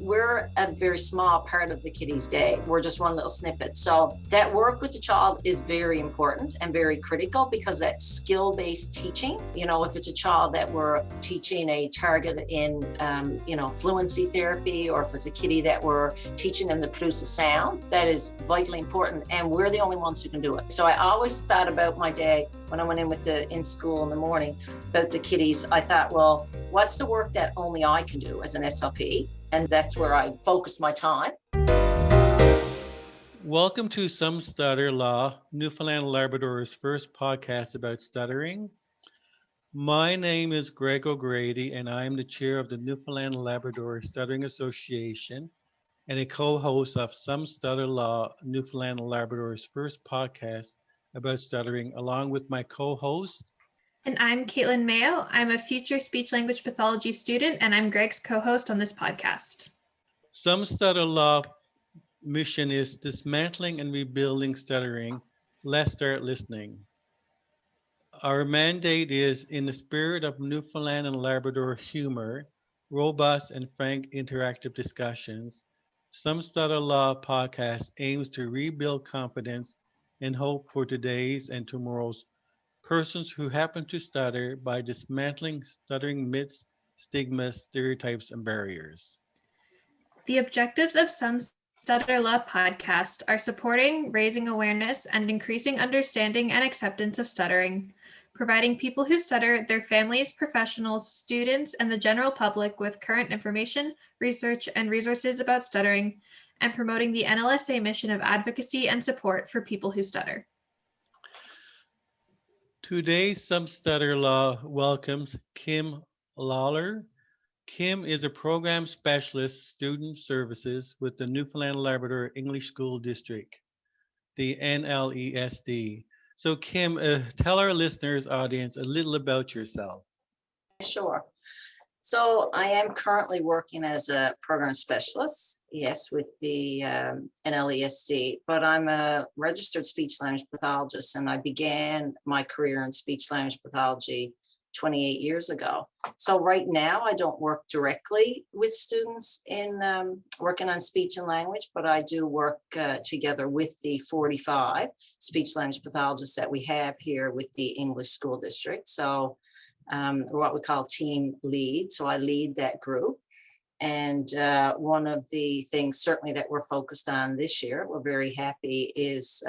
we're a very small part of the kiddie's day. We're just one little snippet. So that work with the child is very important and very critical, because that skill-based teaching, if it's a child that we're teaching a target in, fluency therapy, or if it's a kiddie that we're teaching them to produce a sound, that is vitally important. And we're the only ones who can do it. So I always thought about my day when I went in school in the morning about the kiddies. I thought, well, what's the work that only I can do as an SLP? And that's where I focused my time. Welcome to Some Stutter Law, Newfoundland and Labrador's first podcast about stuttering. My name is Greg O'Grady, and I am the chair of the Newfoundland and Labrador Stuttering Association and a co-host of Some Stutter Law, Newfoundland and Labrador's first podcast about stuttering, along with my co-host. And I'm Katelyn Mayo. I'm a future speech-language pathology student, and I'm Greg's co-host on this podcast. Some Stutter Law mission is dismantling and rebuilding stuttering. Let's start listening. Our mandate is, in the spirit of Newfoundland and Labrador humor, robust and frank interactive discussions, Some Stutter Law podcast aims to rebuild confidence and hope for today's and tomorrow's persons who happen to stutter by dismantling stuttering myths, stigmas, stereotypes, and barriers. The objectives of Some Stutter Law podcast are supporting, raising awareness, and increasing understanding and acceptance of stuttering, providing people who stutter, their families, professionals, students, and the general public with current information, research, and resources about stuttering, and promoting the NLSA mission of advocacy and support for people who stutter. Today, Some Stutter Law welcomes Kim Lawlor. Kim is a program specialist, student services with the Newfoundland and Labrador English School District, the NLESD. So Kim, tell our listeners audience a little about yourself. Sure. So I am currently working as a program specialist, yes, with the NLESD, but I'm a registered speech-language pathologist, and I began my career in speech-language pathology 28 years ago. So right now I don't work directly with students in working on speech and language, but I do work together with the 45 speech-language pathologists that we have here with the English School District. So what we call team lead. So I lead that group. And one of the things certainly that we're focused on this year, we're very happy, is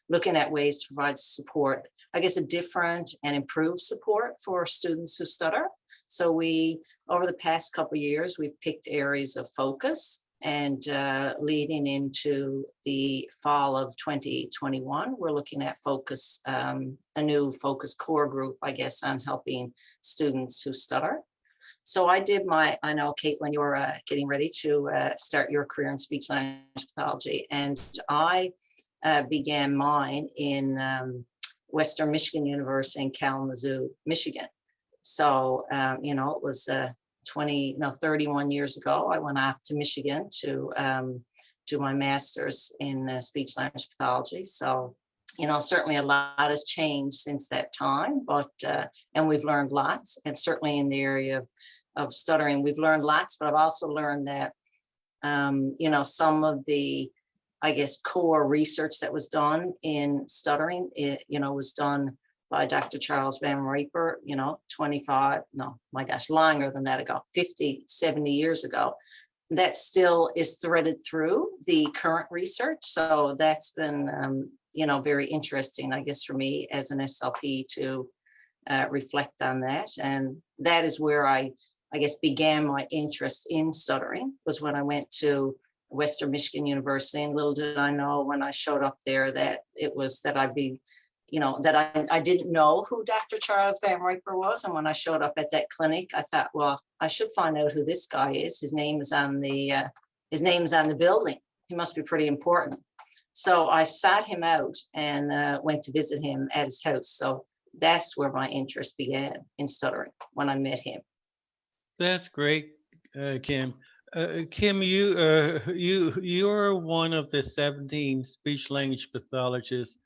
looking at ways to provide support, I guess a different and improved support for students who stutter. So we, over the past couple of years, we've picked areas of focus, and leading into the fall of 2021, we're looking at focus, a new focus core group, I guess, on helping students who stutter. So I know, Katelyn, you're getting ready to start your career in speech-language pathology, and I began mine in Western Michigan University in Kalamazoo, Michigan. So, it was 31 years ago, I went off to Michigan to do my master's in speech-language pathology. So, certainly a lot has changed since that time, but, and we've learned lots, and certainly in the area of stuttering, we've learned lots, but I've also learned that, some of the, I guess, core research that was done in stuttering, was done by Dr. Charles Van Riper, longer than that ago, 50, 70 years ago. That still is threaded through the current research. So that's been, very interesting, I guess, for me as an SLP to reflect on that. And that is where I guess, began my interest in stuttering, was when I went to Western Michigan University. And little did I know when I showed up there that it was that I'd be, that I didn't know who Dr. Charles Van Riper was. And when I showed up at that clinic, I thought, well, I should find out who this guy is. His name is on the building. He must be pretty important. So I sought him out and went to visit him at his house. So that's where my interest began in stuttering, when I met him. That's great, Kim. Kim, you're one of the 17 speech-language pathologists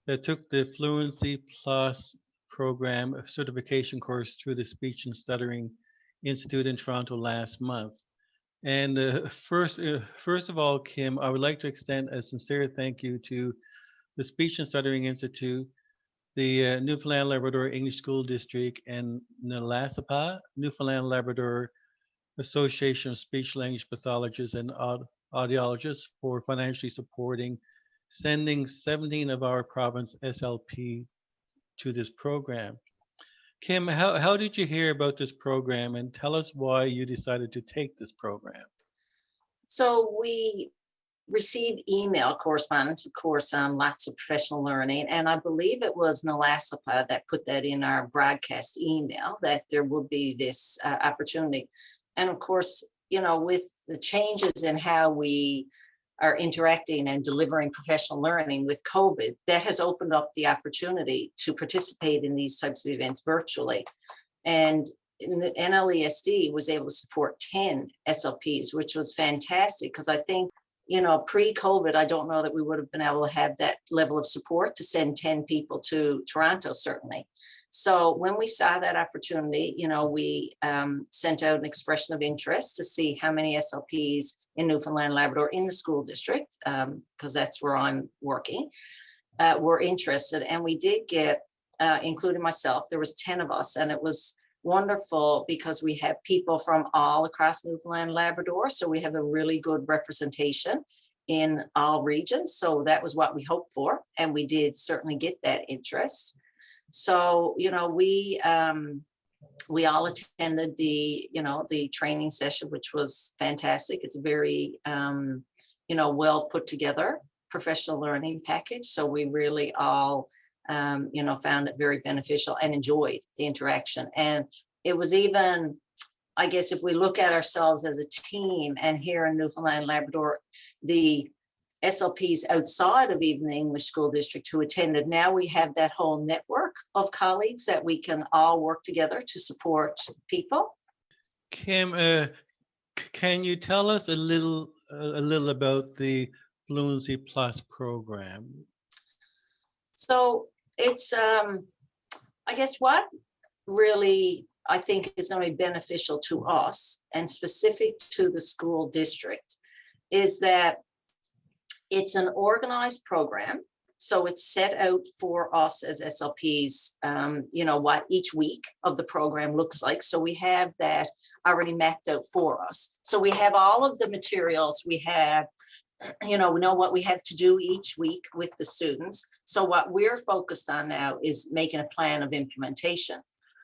that took the Fluency Plus Program certification course through the Speech and Stuttering Institute in Toronto last month. And first of all, Kim, I would like to extend a sincere thank you to the Speech and Stuttering Institute, the Newfoundland Labrador English School District, and NLASAPA, Newfoundland Labrador Association of Speech-Language Pathologists and Audiologists, for financially supporting sending 17 of our province SLP to this program. Kim, how did you hear about this program, and tell us why you decided to take this program? So we received email correspondence, of course, on lots of professional learning. And I believe it was NLASAPA that put that in our broadcast email, that there would be this opportunity. And of course, with the changes in how we are interacting and delivering professional learning with COVID, that has opened up the opportunity to participate in these types of events virtually. And the NLESD was able to support 10 SLPs, which was fantastic, because I think, pre-COVID, I don't know that we would have been able to have that level of support to send 10 people to Toronto, certainly. So when we saw that opportunity, we sent out an expression of interest to see how many SLPs in Newfoundland, Labrador, in the school district, because that's where I'm working, were interested. And we did get, including myself, there was 10 of us, and it was wonderful because we have people from all across Newfoundland, Labrador. So we have a really good representation in all regions. So that was what we hoped for. And we did certainly get that interest. So, we all attended the training session, which was fantastic. It's a very, well put together professional learning package. So we really all found it very beneficial and enjoyed the interaction. And it was even, I guess, if we look at ourselves as a team, and here in Newfoundland, Labrador, the SLPs outside of even the English School District who attended, now we have that whole network of colleagues that we can all work together to support people. Kim, can you tell us a little about the Fluency Plus program? So it's, I guess, what really I think is going to be beneficial to us and specific to the school district is that it's an organized program. So it's set out for us as SLPs, what each week of the program looks like. So we have that already mapped out for us. So we have all of the materials. We have, we know what we have to do each week with the students. So what we're focused on now is making a plan of implementation.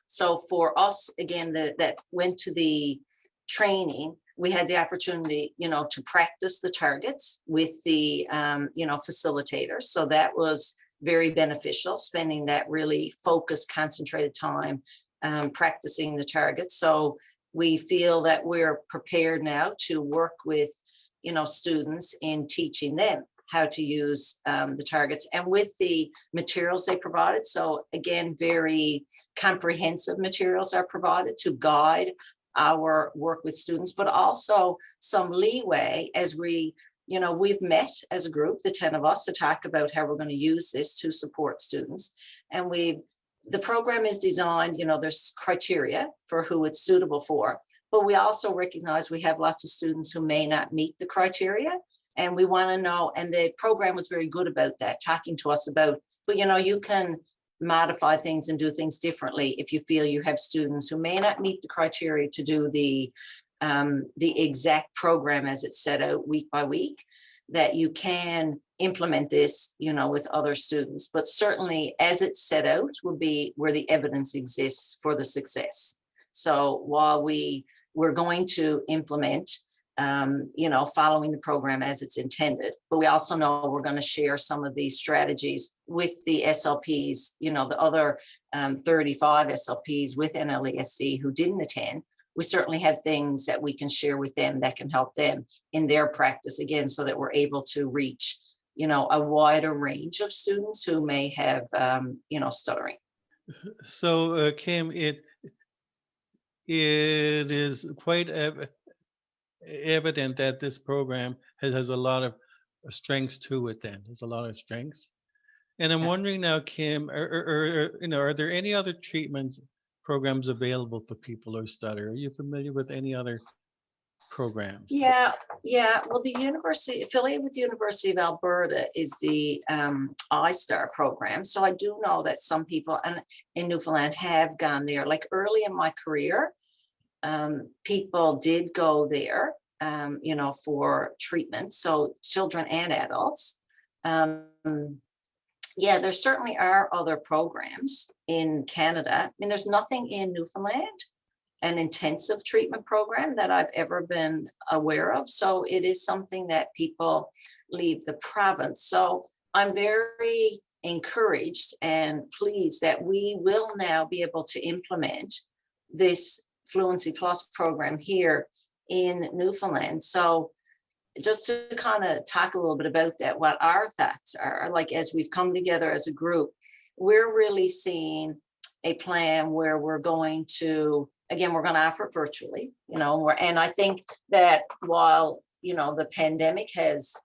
So for us, again, that went to the training, we had the opportunity, to practice the targets with the, facilitators. So that was very beneficial, spending that really focused, concentrated time practicing the targets. So we feel that we're prepared now to work with, students in teaching them how to use the targets and with the materials they provided. So again, very comprehensive materials are provided to guide our work with students, but also some leeway as we've met as a group, the 10 of us, to talk about how we're going to use this to support students. And the program is designed, there's criteria for who it's suitable for, but we also recognize we have lots of students who may not meet the criteria. And we want to know, and the program was very good about that, talking to us about, but you can modify things and do things differently if you feel you have students who may not meet the criteria to do the exact program as it's set out week by week, that you can implement this, with other students. But certainly as it's set out will be where the evidence exists for the success. So while we're going to implement following the program as it's intended. But we also know we're going to share some of these strategies with the SLPs, the other 35 SLPs with NLESD who didn't attend. We certainly have things that we can share with them that can help them in their practice, again, so that we're able to reach, a wider range of students who may have, stuttering. So, Kim, it is quite evident that this program has a lot of strengths to it. Then there's a lot of strengths, and I'm wondering now, Kim, are there any other treatments programs available for people who stutter? Are you familiar with any other programs? Yeah. Well, the university affiliated with the University of Alberta is the iStar program. So I do know that some people in Newfoundland have gone there. Like early in my career, people did go there, for treatment. So children and adults. Yeah, there certainly are other programs in Canada. I mean, there's nothing in Newfoundland, an intensive treatment program that I've ever been aware of. So it is something that people leave the province. So I'm very encouraged and pleased that we will now be able to implement this Fluency Plus program here in Newfoundland. So just to kind of talk a little bit about that, what our thoughts are, like as we've come together as a group, we're really seeing a plan where we're going to, again, we're going to offer it virtually, and I think that while, the pandemic has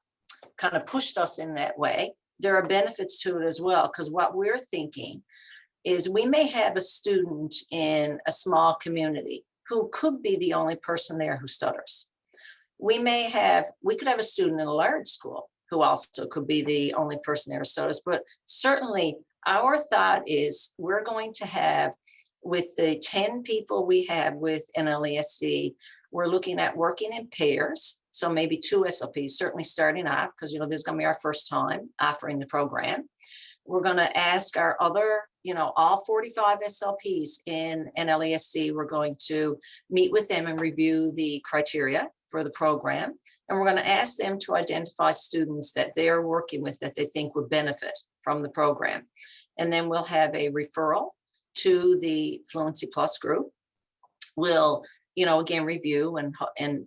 kind of pushed us in that way, there are benefits to it as well, because what we're thinking is we may have a student in a small community who could be the only person there who stutters. We could have a student in a large school who also could be the only person there who stutters, but certainly our thought is we're going to have, with the 10 people we have with NLESD, we're looking at working in pairs. So maybe 2 SLPs, certainly starting off, because, this is going to be our first time offering the program. We're going to ask our other, all 45 SLPs in NLESD, we're going to meet with them and review the criteria for the program. And we're going to ask them to identify students that they're working with that they think would benefit from the program. And then we'll have a referral to the Fluency Plus group. We'll, again, review and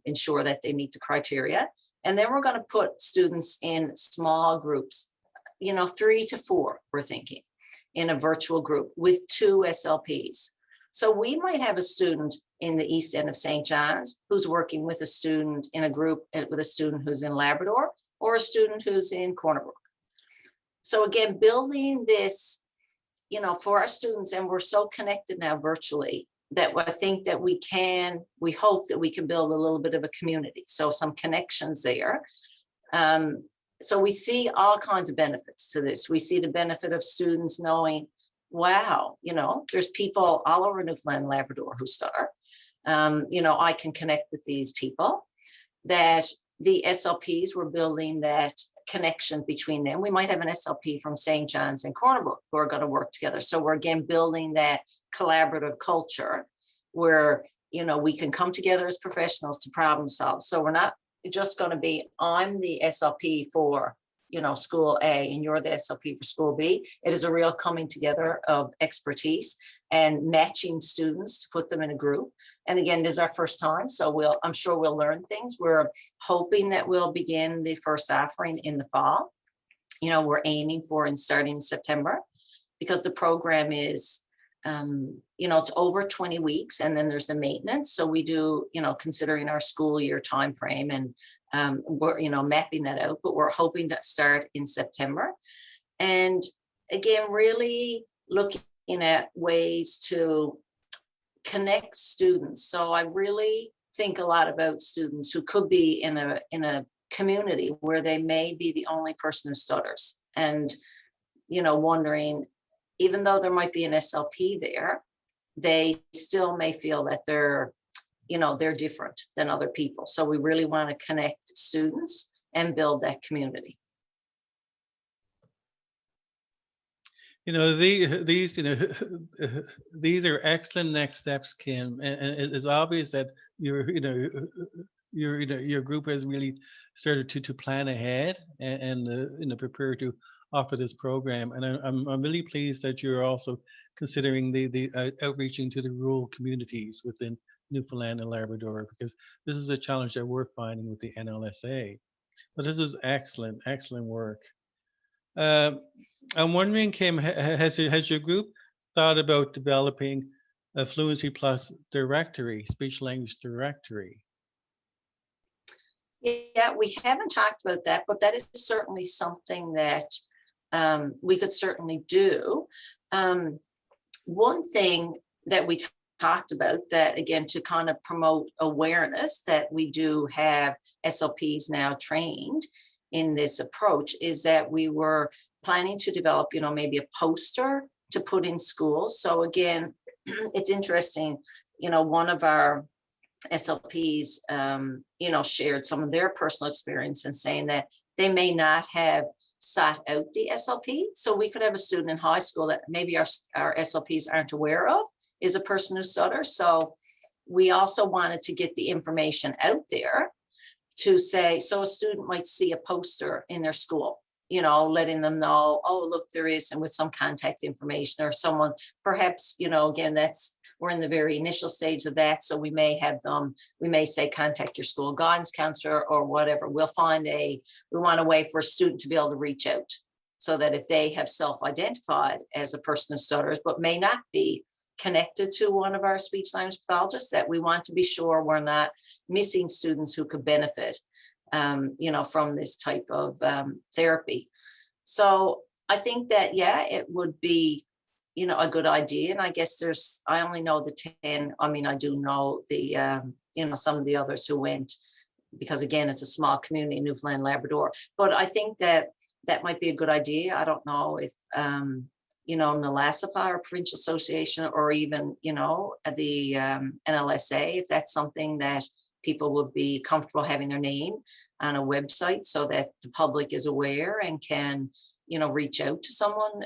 ensure that they meet the criteria. And then we're going to put students in small groups, 3 to 4, we're thinking, in a virtual group with 2 SLPs. So we might have a student in the east end of St. John's who's working with a student in a group with a student who's in Labrador, or a student who's in Corner Brook. So again, building this, for our students, and we're so connected now virtually that I think that we hope that we can build a little bit of a community. So some connections there. So we see all kinds of benefits to this. We see the benefit of students knowing, wow, there's people all over Newfoundland and Labrador who stutter. I can connect with these people. That the SLPs, we're building that connection between them. We might have an SLP from St. John's and Corner Brook who are going to work together. So we're again building that collaborative culture where, we can come together as professionals to problem solve. So we're not just going to be, I'm the SLP for, school A and you're the SLP for school B. It is a real coming together of expertise and matching students to put them in a group. And again, it is our first time, so I'm sure we'll learn things. We're hoping that we'll begin the first offering in the fall. We're aiming for and starting in September, because the program is, it's over 20 weeks, and then there's the maintenance. So we do, considering our school year timeframe, and we're, mapping that out, but we're hoping to start in September. And again, really looking at ways to connect students. So I really think a lot about students who could be in a community where they may be the only person who stutters, and, wondering, even though there might be an SLP there, they still may feel that they're different than other people. So we really want to connect students and build that community. These are excellent next steps, Kim, and it's obvious that your group has really started to plan ahead and prepare to offer this program. And I'm really pleased that you're also considering the outreaching to the rural communities within Newfoundland and Labrador, because this is a challenge that we're finding with the NLSA. But this is excellent work. I'm wondering, Kim, has your group thought about developing a Fluency Plus directory, speech language directory? Yeah, we haven't talked about that, but that is certainly something that we could certainly do. One thing that we talked about, that again, to kind of promote awareness that we do have SLPs now trained in this approach, is that we were planning to develop, maybe a poster to put in schools. So again, it's interesting, one of our SLPs, shared some of their personal experience and saying that they may not have sought out the SLP. So we could have a student in high school that maybe our SLPs aren't aware of is a person who stutters. So we also wanted to get the information out there to say, so a student might see a poster in their school, letting them know, oh, look, there is, and with some contact information, or someone perhaps, again, we're in the very initial stage of that. So we may say, contact your school guidance counselor or whatever. We want a way for a student to be able to reach out, so that if they have self-identified as a person who stutters, but may not be connected to one of our speech-language pathologists, that we want to be sure we're not missing students who could benefit, from this type of therapy. So I think that, it would be, a good idea. And I guess I only know the 10. I mean, I do know the, some of the others who went, because again, it's a small community in Newfoundland, Labrador. But I think that might be a good idea. I don't know if, NALASAPA or Provincial Association, or even, the NLSA, if that's something that people would be comfortable having their name on a website, so that the public is aware and can, reach out to someone,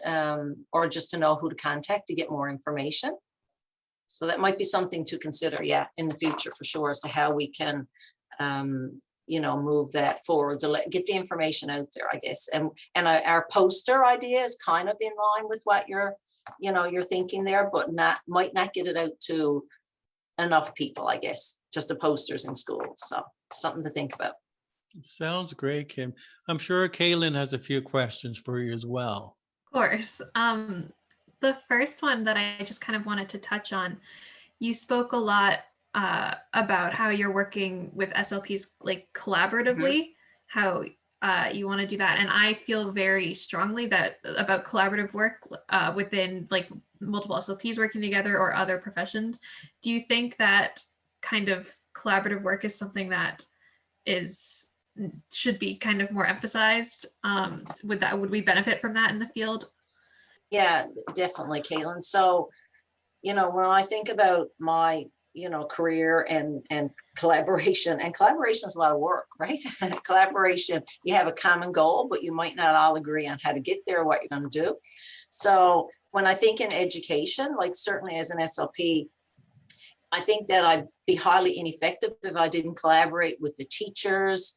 or just to know who to contact to get more information. So that might be something to consider, in the future for sure, as to how we can, move that forward, to get the information out there, I guess. And our poster idea is kind of in line with what you're thinking there, but might not get it out to enough people, I guess, just the posters in schools. So something to think about. Sounds great, Kim. I'm sure Katelyn has a few questions for you as well. Of course. The first one that I just kind of wanted to touch on, you spoke a lot about how you're working with SLPs like collaboratively, how you want to do that. And I feel very strongly about collaborative work within like multiple SLPs working together or other professions. Do you think that kind of collaborative work is something that should be kind of more emphasized? Would we benefit from that in the field? Yeah, definitely, Katelyn. So, when I think about my, career and collaboration is a lot of work, right? Collaboration, you have a common goal, but you might not all agree on how to get there, what you're going to do. So when I think in education, like certainly as an SLP, I think that I'd be highly ineffective if I didn't collaborate with the teachers,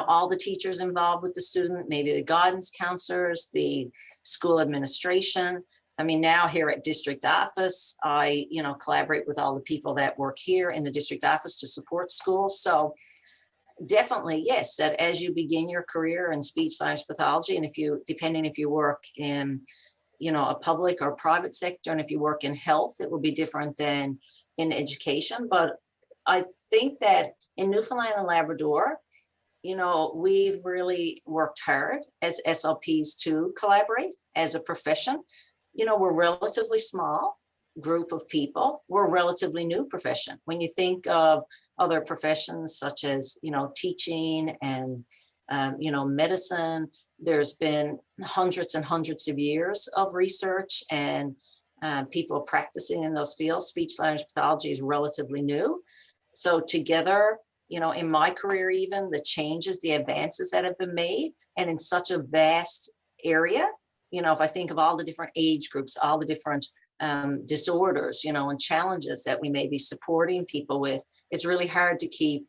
all the teachers involved with the student, maybe the guidance counselors, the school administration. I mean, now here at district office, I, collaborate with all the people that work here in the district office to support schools. So definitely, yes, that as you begin your career in speech-language pathology, and depending if you work in, a public or private sector, and if you work in health, it will be different than in education. But I think that in Newfoundland and Labrador, we've really worked hard as SLPs to collaborate as a profession. We're relatively small group of people. We're a relatively new profession. When you think of other professions such as, teaching and, medicine, there's been hundreds and hundreds of years of research and people practicing in those fields. Speech-language pathology is relatively new. So together, in my career, even the changes, the advances that have been made, and in such a vast area, if I think of all the different age groups, all the different disorders, and challenges that we may be supporting people with, it's really hard to keep,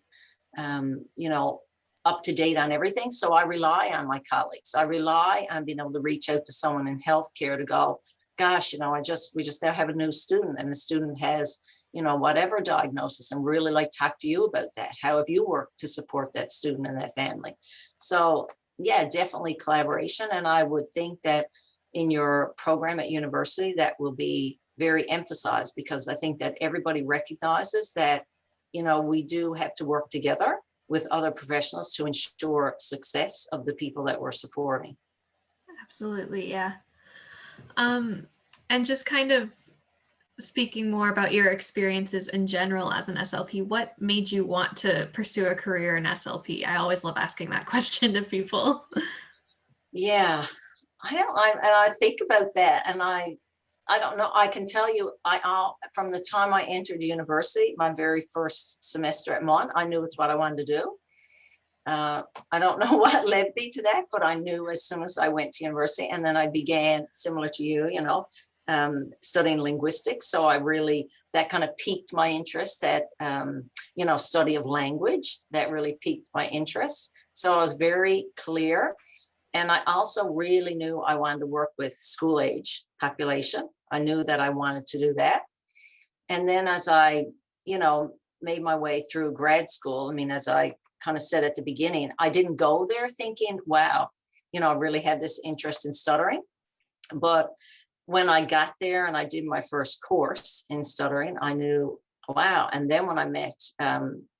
up to date on everything. So I rely on my colleagues. I rely on being able to reach out to someone in healthcare to go, gosh, we just now have a new student, and the student has, whatever diagnosis, and really like talk to you about that. How have you worked to support that student and that family? So yeah, definitely collaboration. And I would think that in your program at university, that will be very emphasized, because I think that everybody recognizes that, we do have to work together with other professionals to ensure success of the people that we're supporting. Absolutely, yeah. And just kind of speaking more about your experiences in general as an SLP, what made you want to pursue a career in SLP? I always love asking that question to people. Yeah, I think about that, and I don't know. I can tell you, from the time I entered university, my very first semester at Mon, I knew it's what I wanted to do. I don't know what led me to that, but I knew as soon as I went to university, and then I began, similar to you, studying linguistics. So that kind of piqued my interest, that, study of language, that really piqued my interest. So I was very clear. And I also really knew I wanted to work with school age population. I knew that I wanted to do that. And then as I, made my way through grad school, as I kind of said at the beginning, I didn't go there thinking, wow, I really have this interest in stuttering. But when I got there and I did my first course in stuttering, I knew, wow. And then when I met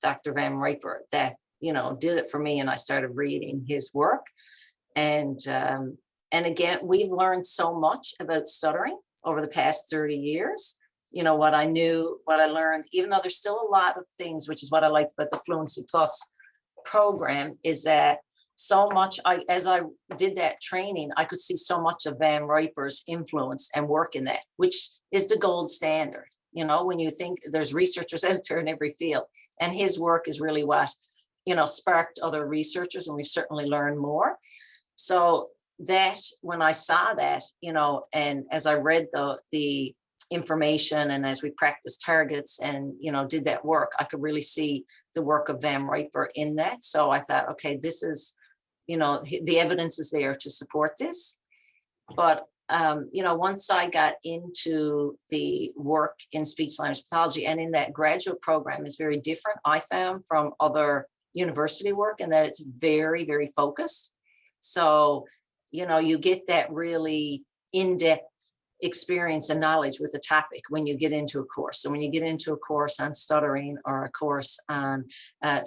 Dr. Van Riper, that, did it for me. And I started reading his work. And again, we've learned so much about stuttering over the past 30 years. What I knew, what I learned, even though there's still a lot of things, which is what I liked about the Fluency Plus program, is that so much, as I did that training, I could see so much of Van Riper's influence and work in that, which is the gold standard. When you think there's researchers out there in every field, and his work is really what, sparked other researchers, and we've certainly learned more. So that when I saw that, and as I read the information, and as we practiced targets and, did that work, I could really see the work of Van Riper in that. So I thought, okay, this is, the evidence is there to support this. But, once I got into the work in speech-language pathology, and in that graduate program is very different, I found, from other university work, and that it's very, very focused. So, you get that really in-depth experience and knowledge with a topic when you get into a course. So when you get into a course on stuttering, or a course on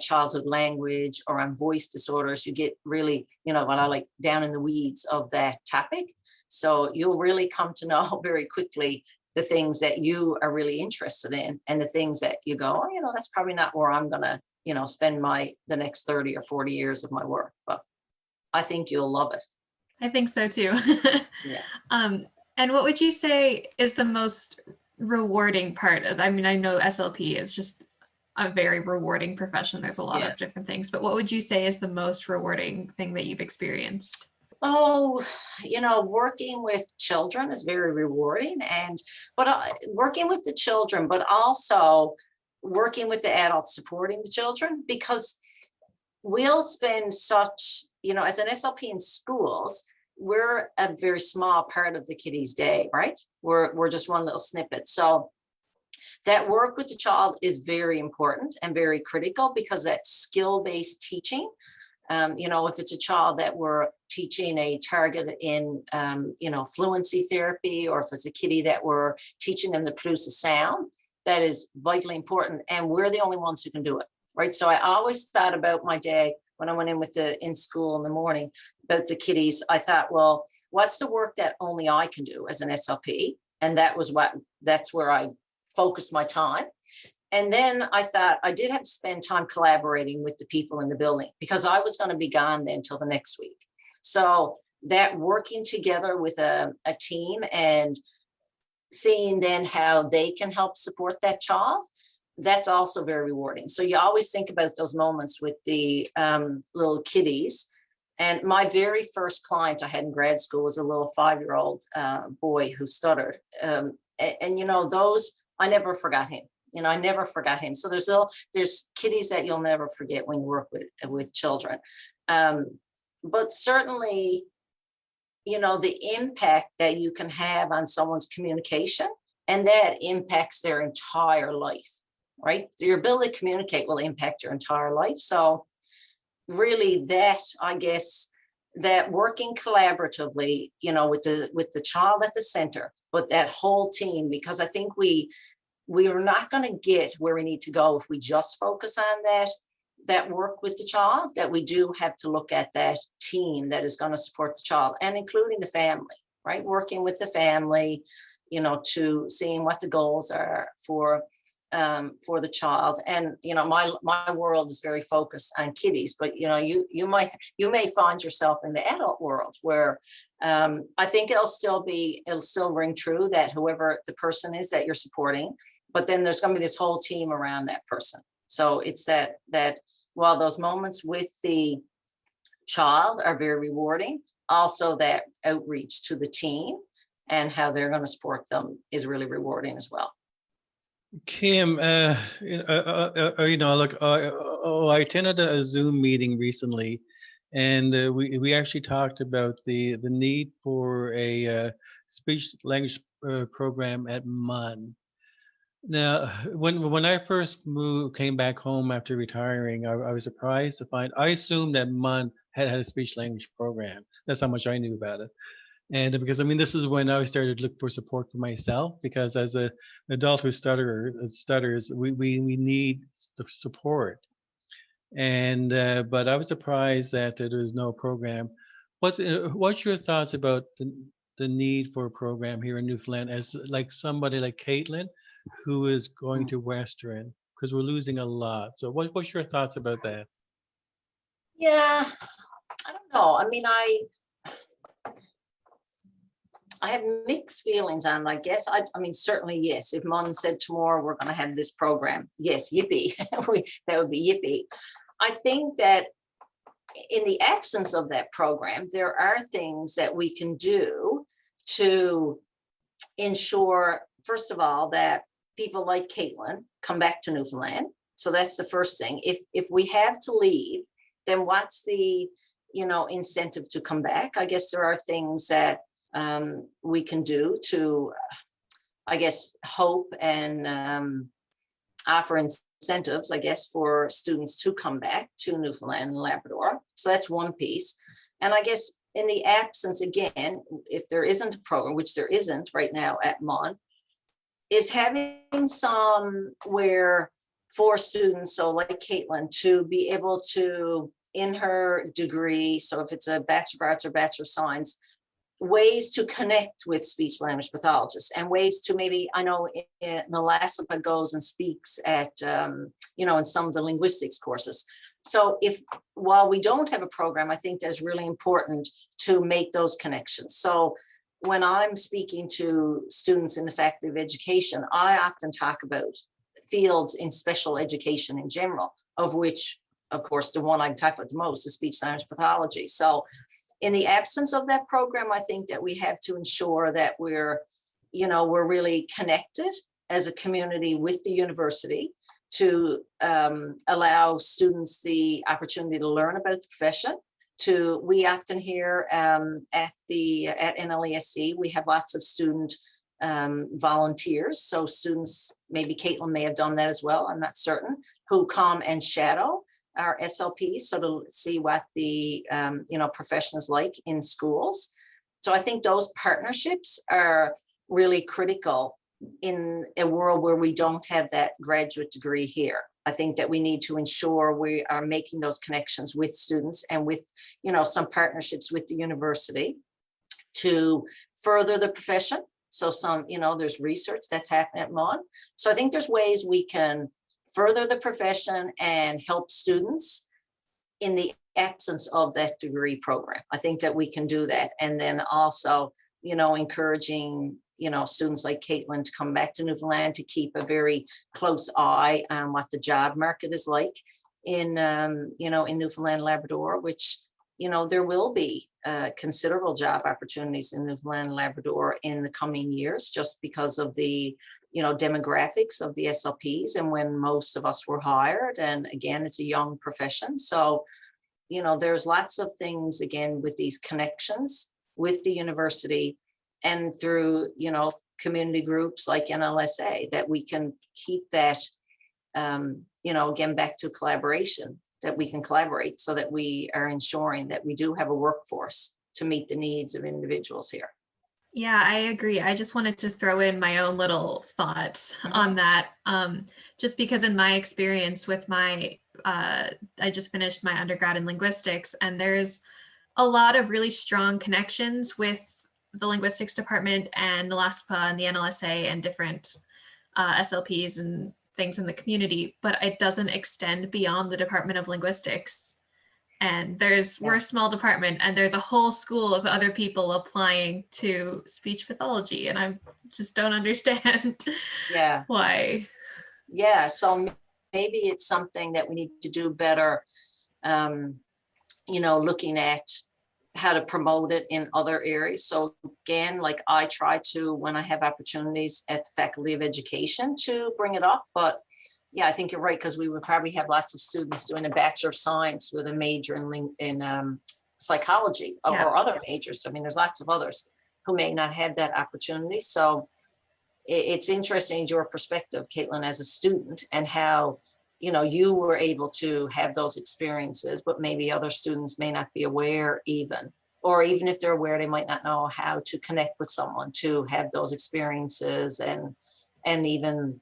childhood language, or on voice disorders, you get really, what I like, down in the weeds of that topic. So you'll really come to know very quickly the things that you are really interested in, and the things that you go, oh, that's probably not where I'm going to, spend the next 30 or 40 years of my work. But I think you'll love it. I think so too. Yeah. And what would you say is the most rewarding part of, I know SLP is just a very rewarding profession. There's a lot of different things, but what would you say is the most rewarding thing that you've experienced? Oh, working with children is very rewarding, but working with the children, but also working with the adults supporting the children, because we'll spend such, as an SLP in schools, we're a very small part of the kiddie's day, right? We're just one little snippet. So that work with the child is very important and very critical, because that skill-based teaching, if it's a child that we're teaching a target in, fluency therapy, or if it's a kiddie that we're teaching them to produce a sound, that is vitally important. And we're the only ones who can do it, right? So I always thought about my day when I went in school in the morning, about the kiddies. I thought, well, what's the work that only I can do as an SLP? And that's where I focused my time. And then I thought I did have to spend time collaborating with the people in the building, because I was going to be gone then till the next week. So that working together with a team, and seeing then how they can help support that child, that's also very rewarding. So you always think about those moments with the little kiddies. And my very first client I had in grad school was a little 5-year-old boy who stuttered. And those, I never forgot him. I never forgot him. So there's kiddies that you'll never forget when you work with children. But certainly, the impact that you can have on someone's communication, and that impacts their entire life, right? Your ability to communicate will impact your entire life. So really that, I guess, that working collaboratively, with the child at the center, but that whole team, because I think we are not going to get where we need to go if we just focus on that work with the child, that we do have to look at that team that is going to support the child, and including the family, right? Working with the family, to seeing what the goals are for the child. And my world is very focused on kiddies, but you may find yourself in the adult world where I think it'll still ring true that whoever the person is that you're supporting, but then there's going to be this whole team around that person. So it's that while those moments with the child are very rewarding, also that outreach to the team and how they're going to support them is really rewarding as well. Kim, look, I attended a Zoom meeting recently, and we actually talked about the need for a speech-language program at MUN. Now, when I first came back home after retiring, I was surprised to find, I assumed that MUN had a speech-language program. That's how much I knew about it. And because this is when I started to look for support for myself, because as an adult who stutters, we need the support. And but I was surprised that there was no program. What's your thoughts about the need for a program here in Newfoundland, as like somebody like Katelyn, who is going to Western, because we're losing a lot. So what's your thoughts about that? Yeah, I don't know. I have mixed feelings on it, I guess. Certainly, yes. If MUN said tomorrow we're going to have this program, yes, yippee. That would be yippee. I think that in the absence of that program, there are things that we can do to ensure, first of all, that people like Katelyn come back to Newfoundland. So that's the first thing. If we have to leave, then what's the incentive to come back? I guess there are things that we can do to, I guess, hope and offer incentives, I guess, for students to come back to Newfoundland and Labrador. So that's one piece. And I guess in the absence, again, if there isn't a program, which there isn't right now at MUN, is having somewhere for students, so like Katelyn, to be able to, in her degree, so if it's a Bachelor of Arts or Bachelor of Science, ways to connect with speech-language pathologists, and ways to maybe, I know Nalasapa goes and speaks at, in some of the linguistics courses. So while we don't have a program, I think that's really important to make those connections. So when I'm speaking to students in the Faculty of Education, I often talk about fields in special education in general, of which, of course, the one I talk about the most is speech-language pathology. So in the absence of that program, I think that we have to ensure that we're really connected as a community with the university to allow students the opportunity to learn about the profession. We often hear at NLESD, we have lots of student volunteers. So students, maybe Katelyn may have done that as well, I'm not certain, who come and shadow our SLPs, so to see what the profession is like in schools. So I think those partnerships are really critical in a world where we don't have that graduate degree here. I think that we need to ensure we are making those connections with students and with some partnerships with the university to further the profession. So there's research that's happening at MUN. So I think there's ways we can further the profession and help students in the absence of that degree program. I think that we can do that. And then also, encouraging, students like Katelyn to come back to Newfoundland, to keep a very close eye on what the job market is like in Newfoundland, Labrador, which, there will be considerable job opportunities in Newfoundland and Labrador in the coming years, just because of the demographics of the SLPs and when most of us were hired. And again, it's a young profession. So, there's lots of things, again, with these connections with the university and through, community groups like NLSA, that we can keep that, again, back to collaboration, that we can collaborate so that we are ensuring that we do have a workforce to meet the needs of individuals here. Yeah, I agree. I just wanted to throw in my own little thoughts on that. Just because in my experience with I just finished my undergrad in linguistics, and there's a lot of really strong connections with the linguistics department and the LASPA and the NLSA and different SLPs and things in the community, but it doesn't extend beyond the Department of Linguistics. And we're a small department, and there's a whole school of other people applying to speech pathology, and I just don't understand why. Yeah, so maybe it's something that we need to do better, looking at how to promote it in other areas. So again, like I try to, when I have opportunities at the Faculty of Education, to bring it up, but yeah, I think you're right, because we would probably have lots of students doing a Bachelor of Science with a major in psychology or other majors. I mean, there's lots of others who may not have that opportunity. So it's interesting your perspective, Katelyn, as a student, and how, you were able to have those experiences, but maybe other students may not be aware even, or even if they're aware, they might not know how to connect with someone to have those experiences. And even,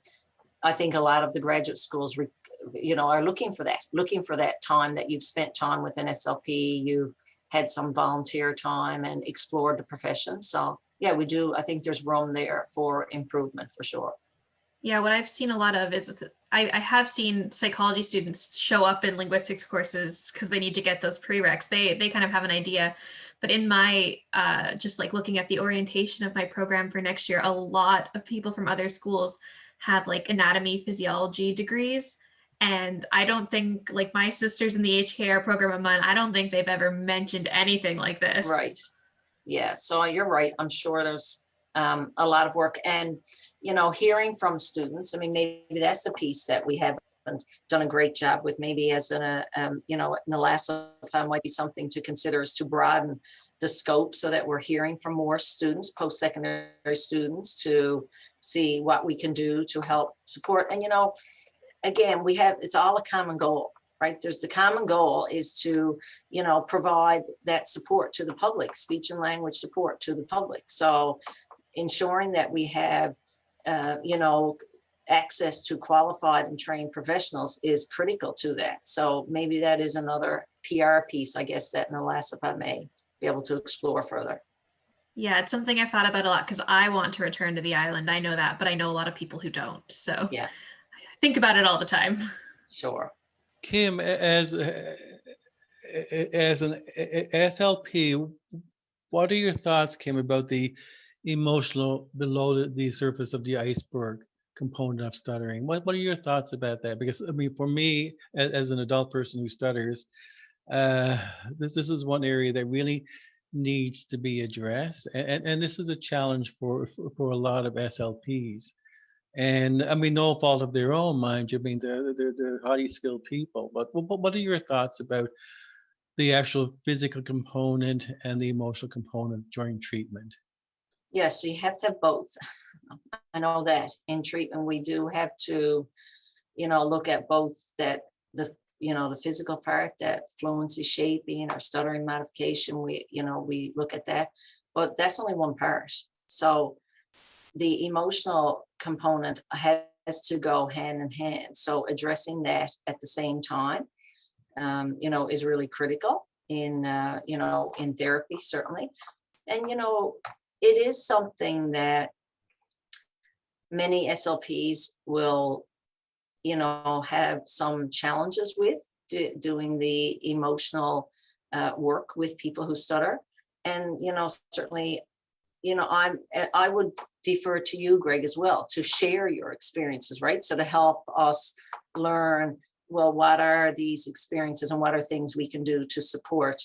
I think a lot of the graduate schools, are looking for that time that you've spent time with an SLP, you've had some volunteer time and explored the profession. So yeah, we do. I think there's room there for improvement for sure. Yeah, what I've seen a lot of is I have seen psychology students show up in linguistics courses because they need to get those prereqs. They kind of have an idea. But in my, just like looking at the orientation of my program for next year, a lot of people from other schools have like anatomy, physiology degrees. And I don't think, like my sisters in the HKR program of mine, I don't think they've ever mentioned anything like this. Right. Yeah, so you're right. I'm sure there's a lot of work, and, hearing from students. I mean, maybe that's a piece that we haven't done a great job with. Maybe as in in the last time might be something to consider, is to broaden the scope so that we're hearing from more students, post-secondary students, to see what we can do to help support. And, again, it's all a common goal, right? There's the common goal is to, provide that support to the public, speech and language support to the public. So ensuring that we have, access to qualified and trained professionals is critical to that. So maybe that is another PR piece, I guess, that NLSPA may be able to explore further. Yeah, it's something I've thought about a lot because I want to return to the island. I know that, but I know a lot of people who don't. So yeah, I think about it all the time. Sure. Kim, as an SLP, what are your thoughts, Kim, about the emotional below the surface of the iceberg component of stuttering? What are your thoughts about that? Because I mean, for me, as an adult person who stutters, this is one area that really needs to be addressed, and this is a challenge for a lot of SLPs. And I mean, no fault of their own, mind you. I mean, they're highly skilled people. But what are your thoughts about the actual physical component and the emotional component during treatment? Yes, so you have to have both. I know that in treatment we do have to, look at both the physical part, that fluency shaping or stuttering modification. We look at that, but that's only one part. So the emotional component has to go hand in hand. So addressing that at the same time, is really critical in therapy, certainly. And, it is something that many SLPs will, have some challenges with doing the emotional work with people who stutter. And, certainly, I would defer to you, Greg, as well, to share your experiences, right? So to help us learn, well, what are these experiences and what are things we can do to support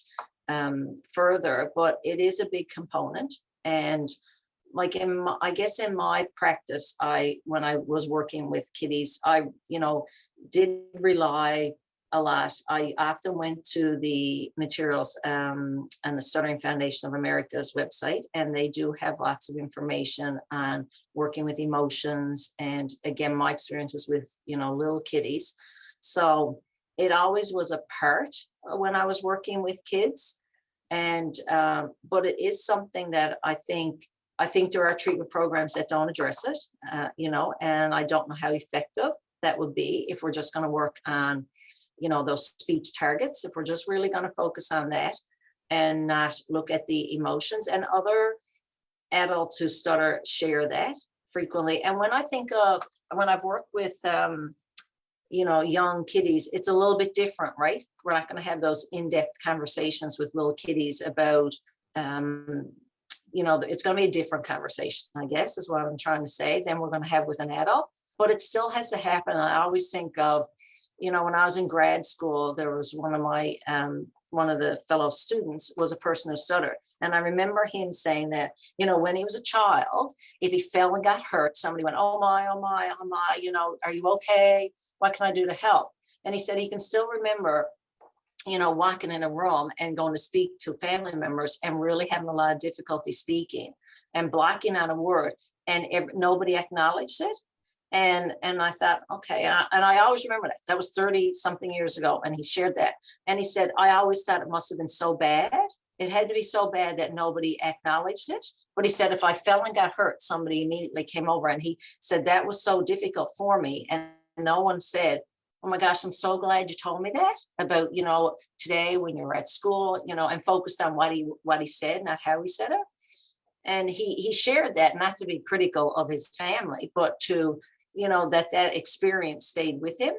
further? But it is a big component. And like I guess in my practice, when I was working with kiddies, I, did rely a lot. I often went to the materials and the Stuttering Foundation of America's website, and they do have lots of information on working with emotions. And again, my experiences with, little kiddies. So it always was a part when I was working with kids. And, but it is something that I think there are treatment programs that don't address it, and I don't know how effective that would be if we're just going to work on, those speech targets, if we're just really going to focus on that and not look at the emotions and other adults who stutter share that frequently. And when I've worked with, young kiddies, it's a little bit different, right? We're not going to have those in-depth conversations with little kiddies about, it's going to be a different conversation, I guess, is what I'm trying to say, than we're going to have with an adult. But it still has to happen. And I always think of, when I was in grad school, there was one of the fellow students was a person who stuttered. And I remember him saying that, when he was a child, if he fell and got hurt, somebody went, oh my, are you okay? What can I do to help? And he said he can still remember, walking in a room and going to speak to family members and really having a lot of difficulty speaking and blocking out a word, and nobody acknowledged it. And I thought, okay, and I always remember that was 30 something years ago. And he shared that. And he said, I always thought it must have been so bad. It had to be so bad that nobody acknowledged it. But he said, if I fell and got hurt, somebody immediately came over. And he said, that was so difficult for me. And no one said, oh my gosh, I'm so glad you told me that about, today when you're at school, and focused on what he said, not how he said it. And he shared that, not to be critical of his family, but to, that experience stayed with him,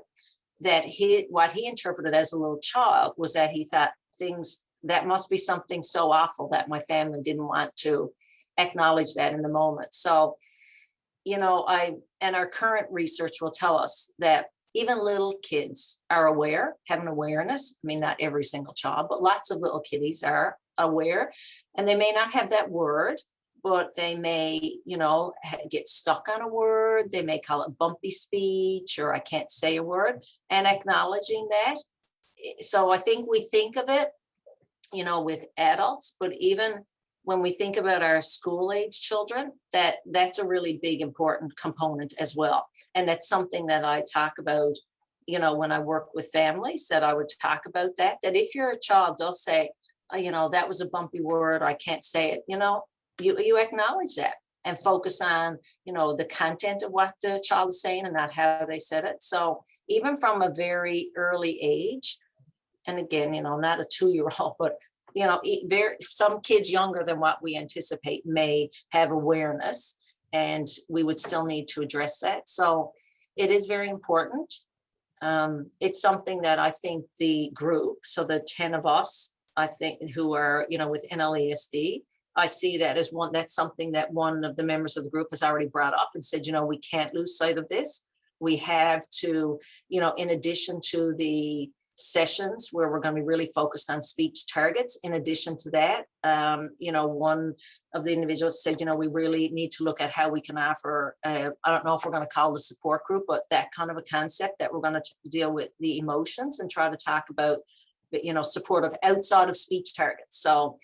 that what he interpreted as a little child was that he thought that must be something so awful that my family didn't want to acknowledge that in the moment. So, and our current research will tell us that even little kids are aware, have an awareness. I mean, not every single child, but lots of little kiddies are aware, and they may not have that word, but they may, get stuck on a word. They may call it bumpy speech, or I can't say a word, and acknowledging that. So I think we think of it, with adults, but even when we think about our school age children, that's a really big, important component as well. And that's something that I talk about, when I work with families, that I would talk about that if your child does say, that was a bumpy word, I can't say it, you acknowledge that and focus on, the content of what the child is saying and not how they said it. So even from a very early age, and again, not a 2-year-old, but some kids younger than what we anticipate may have awareness, and we would still need to address that. So it is very important. It's something that I think the group, so the 10 of us, I think, who are, with NLESD, I see that as that's something that one of the members of the group has already brought up and said, we can't lose sight of this. We have to, in addition to the sessions where we're going to be really focused on speech targets. In addition to that, one of the individuals said, we really need to look at how we can offer, I don't know if we're going to call the support group, but that kind of a concept that we're going to deal with the emotions and try to talk about, supportive outside of speech targets. So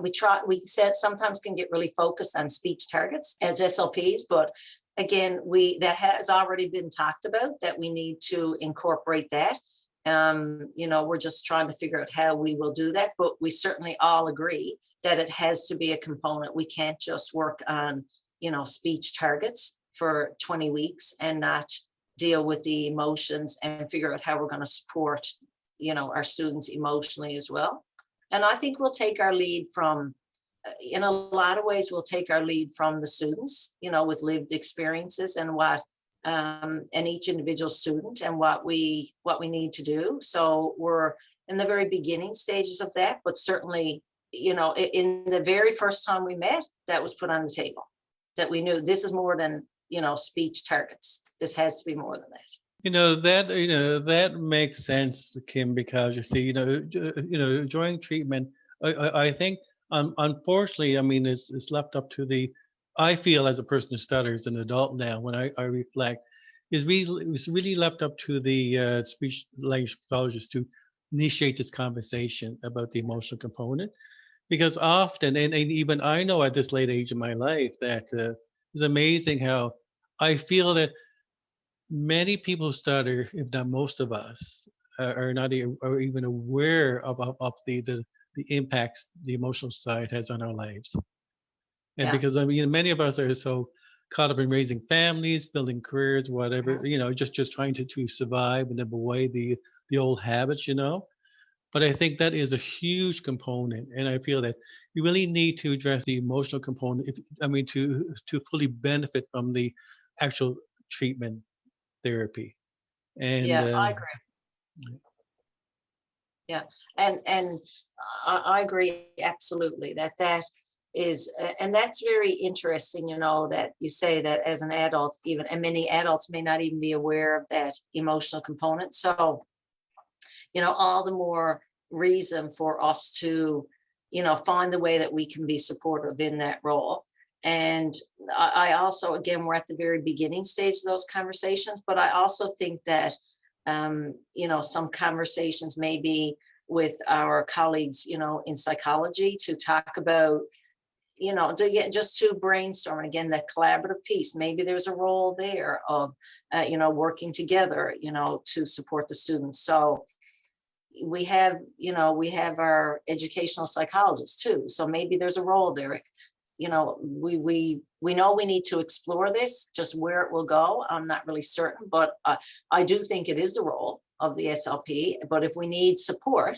we said sometimes can get really focused on speech targets as SLPs, but again, that has already been talked about, that we need to incorporate that. We're just trying to figure out how we will do that, but we certainly all agree that it has to be a component. We can't just work on, speech targets for 20 weeks and not deal with the emotions and figure out how we're going to support, our students emotionally as well. And I think we'll take our lead from, in a lot of ways, we'll take our lead from the students, with lived experiences and and each individual student and what we need to do. So we're in the very beginning stages of that, but certainly, in the very first time we met, that was put on the table, that we knew this is more than, speech targets. This has to be more than that. That makes sense, Kim, because you see, during treatment, I think, unfortunately, I mean, it's left up to I feel as a person who stutters, an adult now, when I reflect, it's really left up to the speech-language pathologist to initiate this conversation about the emotional component. Because often, and even I know at this late age in my life, that it's amazing how I feel that many people stutter, if not most of us, are not are even aware of the impacts the emotional side has on our lives. And because many of us are so caught up in raising families, building careers, whatever, just trying to survive and live away the old habits, But I think that is a huge component, and I feel that we really need to address the emotional component. To fully benefit from the actual treatment therapy. And Yeah, I agree. Yeah, and I agree absolutely that is, and that's very interesting, that you say that as an adult, even, and many adults may not even be aware of that emotional component. So, all the more reason for us to, find the way that we can be supportive in that role. And I also, again, we're at the very beginning stage of those conversations, but I also think that, some conversations maybe with our colleagues, in psychology to talk about, just to brainstorm. And again, that collaborative piece, maybe there's a role there of, working together, to support the students. So we have our educational psychologists too. So maybe there's a role there. We know we need to explore this, just where it will go, I'm not really certain, but I do think it is the role of the SLP. But if we need support,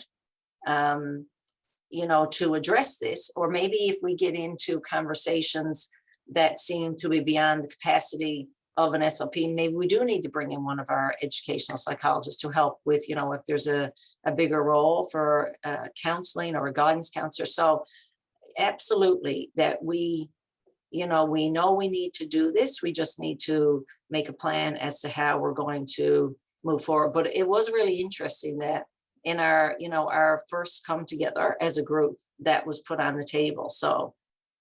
to address this, or maybe if we get into conversations that seem to be beyond the capacity of an SLP, maybe we do need to bring in one of our educational psychologists to help with, if there's a bigger role for counseling or a guidance counselor. So absolutely, that we know we need to do this. We just need to make a plan as to how we're going to move forward. But it was really interesting that in our, our first come together as a group, that was put on the table. So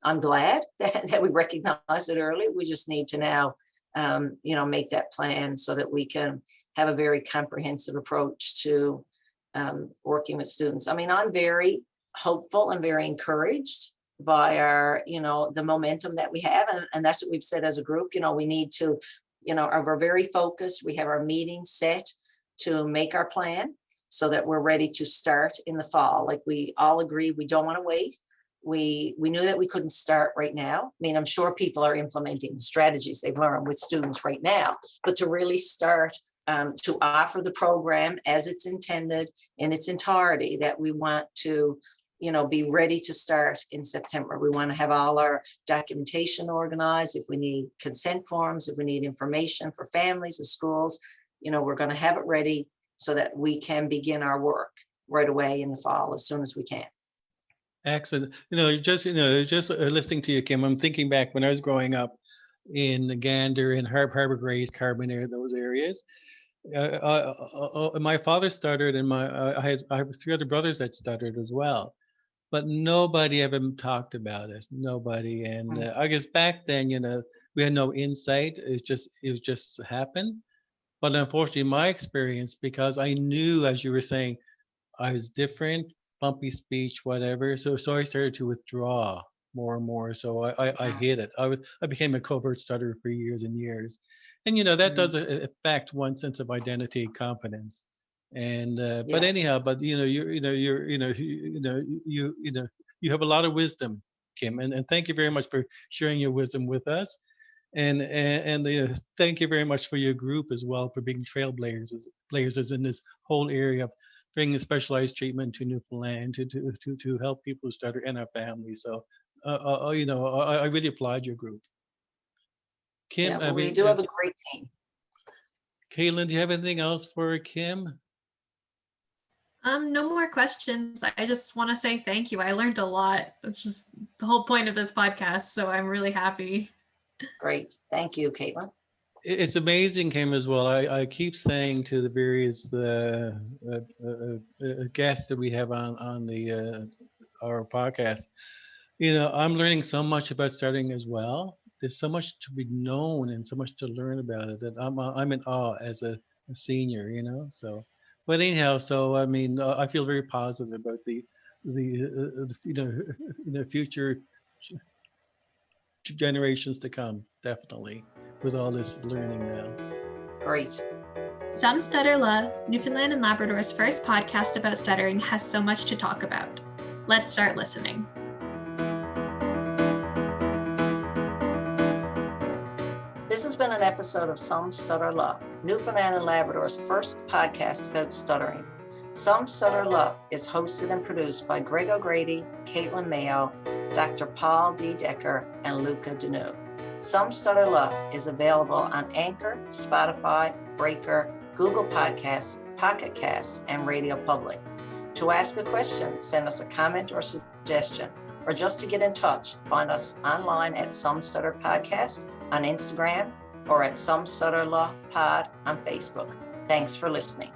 I'm glad that we recognized it early. We just need to now, make that plan so that we can have a very comprehensive approach to working with students. I mean, I'm very hopeful and very encouraged by our, the momentum that we have. And that's what we've said as a group. We need to, we're very focused. We have our meeting set to make our plan so that we're ready to start in the fall. Like we all agree, we don't want to wait. We knew that we couldn't start right now. I mean, I'm sure people are implementing the strategies they've learned with students right now, but to really start to offer the program as it's intended in its entirety, that we want to, be ready to start in September. We want to have all our documentation organized. If we need consent forms, if we need information for families and schools, we're going to have it ready so that we can begin our work right away in the fall as soon as we can. Excellent. Just listening to you, Kim, I'm thinking back when I was growing up in Gander and Harbor Grace, Carbonaire, those areas. My father stuttered, and I have 3 other brothers that stuttered as well, but nobody ever talked about it. Nobody, and I guess back then, we had no insight. It was just happened. But unfortunately, my experience, because I knew, as you were saying, I was different, bumpy speech, whatever. So I started to withdraw more and more. So I hid it. I became a covert stutterer for years and years, and that does affect one's sense of identity, confidence, and but anyhow, but you have a lot of wisdom, Kim, and thank you very much for sharing your wisdom with us. And thank you very much for your group as well, for being trailblazers in this whole area of bringing specialized treatment to Newfoundland to help people who stutter and our families. So, I really applaud your group. Kim, we do have a great team. Katelyn, do you have anything else for Kim? No more questions. I just want to say thank you. I learned a lot. It's just the whole point of this podcast, so I'm really happy. Great. Thank you, Katelyn. It's amazing, Kim, as well. I keep saying to the various guests that we have on our podcast, I'm learning so much about stuttering as well. There's so much to be known and so much to learn about it that I'm in awe as a senior, So, but anyhow, so I mean, I feel very positive about the future generations to come, definitely, with all this learning now. Great. Some Stutter La, Newfoundland and Labrador's first podcast about stuttering, has so much to talk about. Let's start listening. This has been an episode of Some Stutter La, Newfoundland and Labrador's first podcast about stuttering. Some Stutter Love is hosted and produced by Greg O'Grady, Katelyn Mayo, Dr. Paul D. Decker, and Luca Dinu. Some Stutter Love is available on Anchor, Spotify, Breaker, Google Podcasts, Pocket Casts, and Radio Public. To ask a question, send us a comment or suggestion, or just to get in touch, find us online at Some Stutter Podcast on Instagram or at Some Stutter Law Pod on Facebook. Thanks for listening.